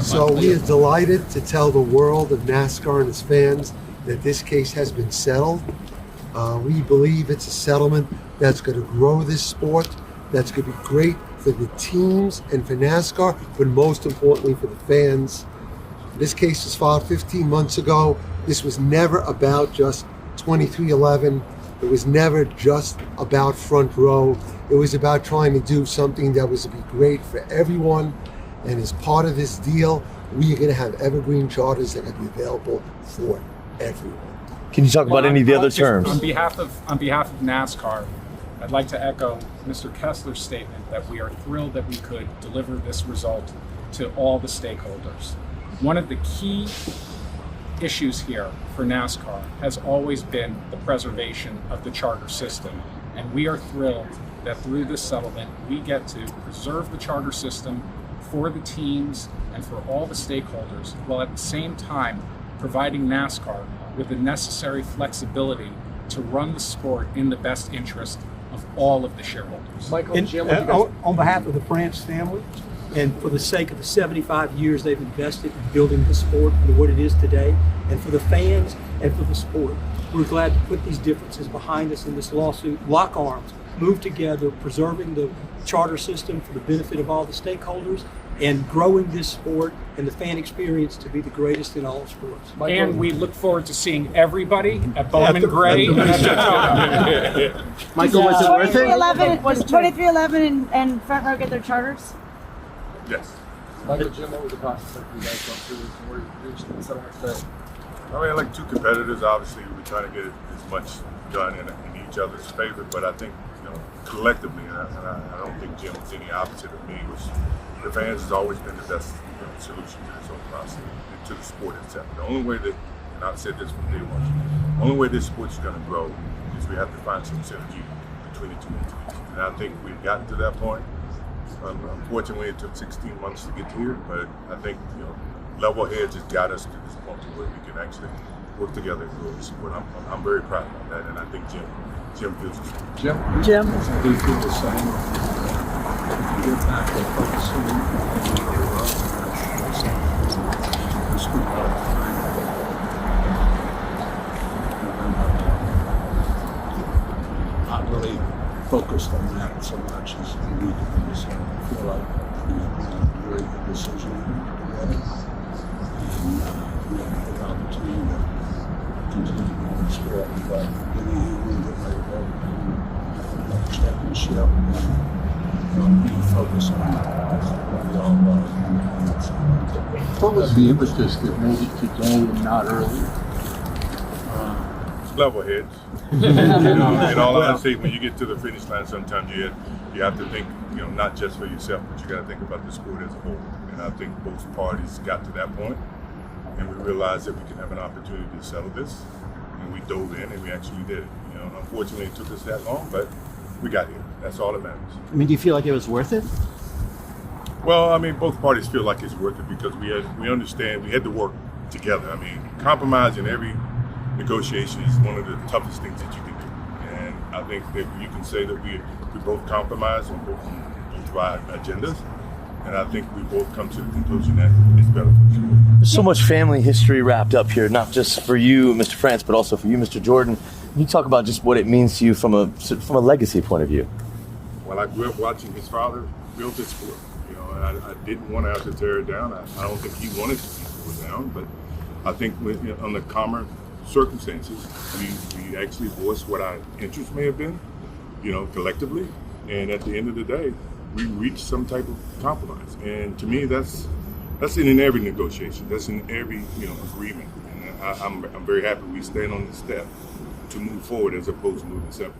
So we are delighted to tell the world of NASCAR and its fans that this case has been settled. We believe it's a settlement that's going to grow this sport, that's going to be great for the teams and for NASCAR, but most importantly for the fans. This case was filed 15 months ago. This was never about just 2311. It was never just about Front Row. It was about trying to do something that was to be great for everyone. And as part of this deal, we are going to have evergreen charters that are going to be available for everyone. Can you talk about any of the other terms? On behalf of NASCAR, I'd like to echo Mr. Kessler's statement that we are thrilled that we could deliver this result to all the stakeholders. One of the key issues here for NASCAR has always been the preservation of the charter system, and we are thrilled that through this settlement we get to preserve the charter system for the teams and for all the stakeholders, while at the same time providing NASCAR with the necessary flexibility to run the sport in the best interest of all of the shareholders. Michael and Jim, on behalf of the France family, and for the sake of the 75 years they've invested in building the sport to what it is today, and for the fans and for the sport, we're glad to put these differences behind us in this lawsuit, lock arms, move together, preserving the charter system for the benefit of all the stakeholders, and growing this sport and the fan experience to be the greatest in all sports. And we look forward to seeing everybody at Bowman Gray. Michael, was it worth it? Was 2311 and Front Row get their charters? Yes. Michael, Jim, what was the process like for you guys going through this and where you reached the settlement today? I mean, like two competitors, obviously, we're trying to get as much done in each other's favor, but I think, collectively, and I don't think Jim was any opposite of me, was the fans has always been the best solution to this whole process, and to the sport itself. The only way that, and I've said this from day one, the only way this sport's going to grow is we have to find some synergy between the two entities. And I think we've gotten to that point. Unfortunately, it took 16 months to get here, but I think level heads has got us to this point to where we can actually work together and grow the sport. I'm very proud of that, and I think Jim feels the same. Jim? Do you feel the same? You get back to focusing not really focused on that so much as you need to be. So I feel like you made a very good decision together, and we have a good opportunity to continue to grow the sport. But getting in and get ready to go and have a championship and be focused on that because we all love it. What was the impetus that made it today and not earlier? Level heads. In all honesty, when you get to the finish line, sometimes you have to think, not just for yourself, but you got to think about the sport as a whole. And I think both parties got to that point, and we realized that we can have an opportunity to settle this, and we dove in and we actually did it. Unfortunately, it took us that long, but we got here. That's all that matters. I mean, do you feel like it was worth it? Well, I mean, both parties feel like it's worth it because we understand we had to work together. I mean, compromise in every negotiation is one of the toughest things that you can do, and I think that you can say that we both compromise on both our agendas, and I think we both come to the conclusion that it's better for sure. There's so much family history wrapped up here, not just for you, Mr. France, but also for you, Mr. Jordan. Can you talk about just what it means to you from a legacy point of view? Well, I grew up watching his father build this sport, and I didn't want to have to tear it down. I don't think he wanted to tear it down, but I think under calmer circumstances, we actually voiced what our interests may have been, collectively, and at the end of the day, we reached some type of compromise. And to me, that's in every negotiation, that's in every agreement. And I'm very happy we stand on the step to move forward as opposed to moving separate.